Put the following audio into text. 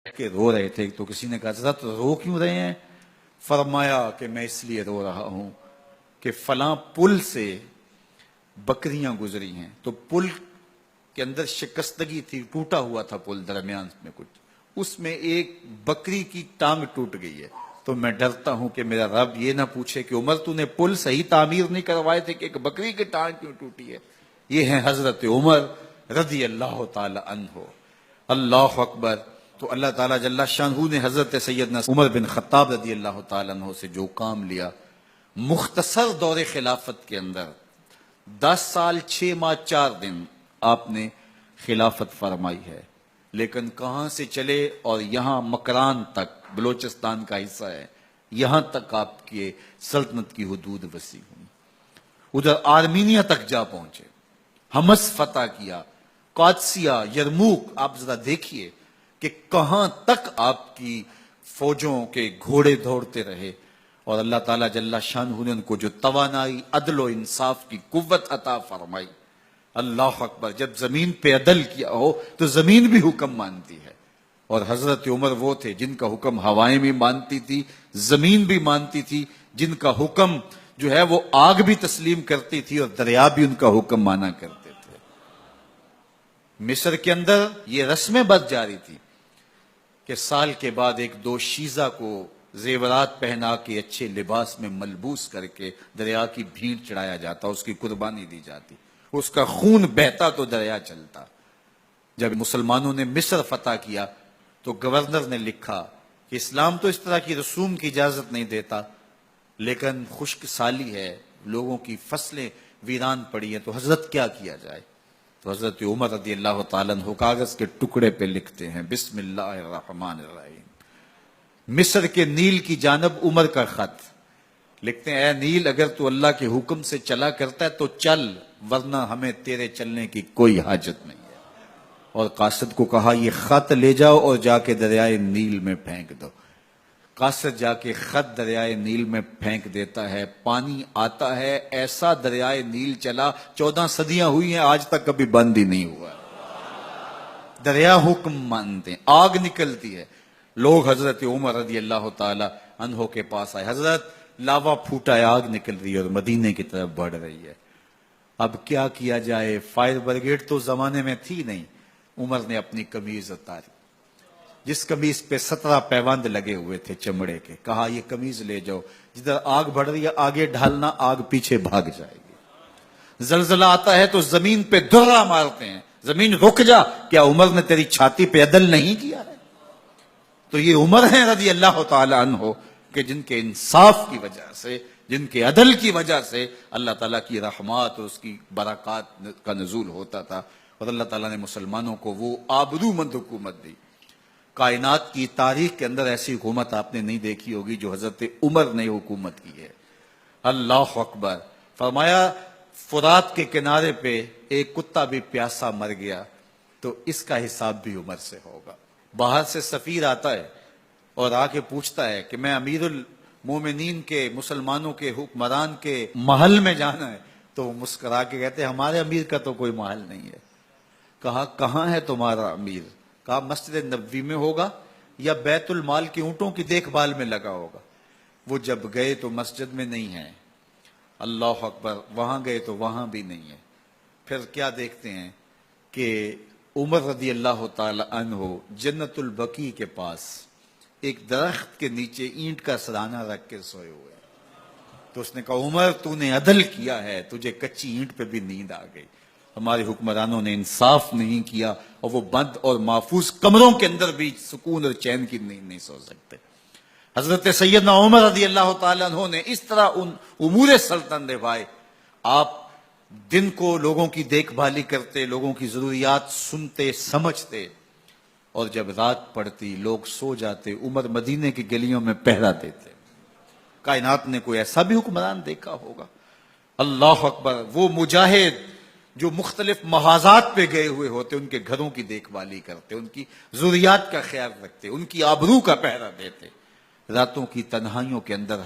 کے رو رہے تھے تو کسی نے کہا حضرت رو کیوں رہے ہیں؟ فرمایا کہ میں اس لیے رو رہا ہوں کہ فلاں پل سے بکریاں گزری ہیں، تو پل کے اندر شکستگی تھی، ٹوٹا ہوا تھا پل درمیان میں کچھ، اس میں ایک بکری کی ٹانگ ٹوٹ گئی ہے، تو میں ڈرتا ہوں کہ میرا رب یہ نہ پوچھے کہ عمر تو نے پل صحیح تعمیر نہیں کروائے تھے کہ ایک بکری کی ٹانگ کیوں ٹوٹی ہے۔ یہ ہیں حضرت عمر رضی اللہ تعالی عنہ۔ اللہ اکبر۔ تو اللہ تعالیٰ جل شانہ نے حضرت سیدنا عمر بن خطاب رضی اللہ تعالیٰ عنہ سے جو کام لیا، مختصر دور خلافت کے اندر 10 سال 6 ماہ 4 دن آپ نے خلافت فرمائی ہے، لیکن کہاں سے چلے اور یہاں مکران تک، بلوچستان کا حصہ ہے، یہاں تک آپ کی سلطنت کی حدود وسیع ہوئی، ادھر آرمینیا تک جا پہنچے، حمص فتح کیا، قادسیہ، یرموک۔ آپ ذرا دیکھیے کہ کہاں تک آپ کی فوجوں کے گھوڑے دوڑتے رہے، اور اللہ تعالیٰ جل شانہ نے ان کو جو توانائی، عدل و انصاف کی قوت عطا فرمائی۔ اللہ اکبر۔ جب زمین پہ عدل کیا ہو تو زمین بھی حکم مانتی ہے، اور حضرت عمر وہ تھے جن کا حکم ہوائیں بھی مانتی تھی، زمین بھی مانتی تھی، جن کا حکم جو ہے وہ آگ بھی تسلیم کرتی تھی اور دریا بھی ان کا حکم مانا کرتے تھے۔ مصر کے اندر یہ رسمیں بد جاری تھی کہ سال کے بعد ایک دو شیزہ کو زیورات پہنا کے اچھے لباس میں ملبوس کر کے دریا کی بھیڑ چڑھایا جاتا، اس کی قربانی دی جاتی، اس کا خون بہتا تو دریا چلتا۔ جب مسلمانوں نے مصر فتح کیا تو گورنر نے لکھا کہ اسلام تو اس طرح کی رسوم کی اجازت نہیں دیتا، لیکن خشک سالی ہے، لوگوں کی فصلیں ویران پڑی ہیں، تو حضرت کیا کیا جائے؟ تو حضرت عمر رضی اللہ تعالیٰ عنہ کاغذ کے ٹکڑے پہ لکھتے ہیں، بسم اللہ الرحمن الرحیم۔ مصر کے نیل کی جانب عمر کا خط لکھتے ہیں، اے نیل، اگر تو اللہ کے حکم سے چلا کرتا ہے تو چل، ورنہ ہمیں تیرے چلنے کی کوئی حاجت نہیں ہے۔ اور قاصد کو کہا یہ خط لے جاؤ اور جا کے دریائے نیل میں پھینک دو۔ قاصد جا کے خط دریائے نیل میں پھینک دیتا ہے، پانی آتا ہے، ایسا دریائے نیل چلا، 14 صدیاں ہوئی ہیں، آج تک کبھی بند ہی نہیں ہوا۔ دریا حکم مانتے ہیں، آگ نکلتی ہے۔ لوگ حضرت عمر رضی اللہ تعالی عنہ کے پاس آئے، حضرت لاوا پھوٹا ہے، آگ نکل رہی ہے اور مدینے کی طرف بڑھ رہی ہے، اب کیا کیا جائے؟ فائر بریگیڈ تو زمانے میں تھی نہیں۔ عمر نے اپنی قمیض اتاری، جس قمیض پہ 17 پیوند لگے ہوئے تھے چمڑے کے، کہا یہ قمیض لے جاؤ، جدھر آگ بڑھ رہی ہے آگے ڈھالنا، آگ پیچھے بھاگ جائے گی۔ زلزلہ آتا ہے تو زمین پہ دھرا مارتے ہیں، زمین رک جا، کیا عمر نے تیری چھاتی پہ عدل نہیں کیا ہے؟ تو یہ عمر ہیں رضی اللہ تعالی عنہ کہ جن کے انصاف کی وجہ سے، جن کے عدل کی وجہ سے اللہ تعالیٰ کی رحمات اور اس کی برکات کا نزول ہوتا تھا، اور اللہ تعالیٰ نے مسلمانوں کو وہ آبرو مند حکومت دی۔ کائنات کی تاریخ کے اندر ایسی حکومت آپ نے نہیں دیکھی ہوگی جو حضرت عمر نے حکومت کی ہے۔ اللہ اکبر۔ فرمایا فرات کے کنارے پہ ایک کتا بھی پیاسا مر گیا تو اس کا حساب بھی عمر سے ہوگا۔ باہر سے سفیر آتا ہے اور آ کے پوچھتا ہے کہ میں امیر المومنین کے، مسلمانوں کے حکمران کے محل میں جانا ہے، تو وہ مسکرا کے کہتے ہیں ہمارے امیر کا تو کوئی محل نہیں ہے۔ کہا کہاں ہے تمہارا امیر؟ کہا مسجد نبوی میں ہوگا یا بیت المال کے اونٹوں کی دیکھ بھال میں لگا ہوگا۔ وہ جب گئے تو مسجد میں نہیں ہے، اللہ اکبر، وہاں گئے تو وہاں بھی نہیں ہے۔ پھر کیا دیکھتے ہیں کہ عمر رضی اللہ تعالی عنہ جنت البقیع کے پاس ایک درخت کے نیچے اینٹ کا سرانہ رکھ کے سوئے ہوئے، تو اس نے کہا عمر تو نے عدل کیا ہے، تجھے کچی اینٹ پہ بھی نیند آ گئی، ہمارے حکمرانوں نے انصاف نہیں کیا، اور وہ بند اور محفوظ کمروں کے اندر بھی سکون اور چین کی نیند نہیں سو سکتے۔ حضرت سیدنا عمر رضی اللہ تعالیٰ عنہ نے اس طرح ان امور سلطنت نبھائے۔ آپ دن کو لوگوں کی دیکھ بھالی کرتے، لوگوں کی ضروریات سنتے سمجھتے، اور جب رات پڑتی لوگ سو جاتے، عمر مدینے کی گلیوں میں پہرا دیتے۔ کائنات نے کوئی ایسا بھی حکمران دیکھا ہوگا؟ اللہ اکبر۔ وہ مجاہد جو مختلف محاذات پہ گئے ہوئے ہوتے، ان کے گھروں کی دیکھ بھالی کرتے، ان کی ضروریات کا خیال رکھتے، ان کی آبرو کا پہرا دیتے، راتوں کی تنہائیوں کے اندر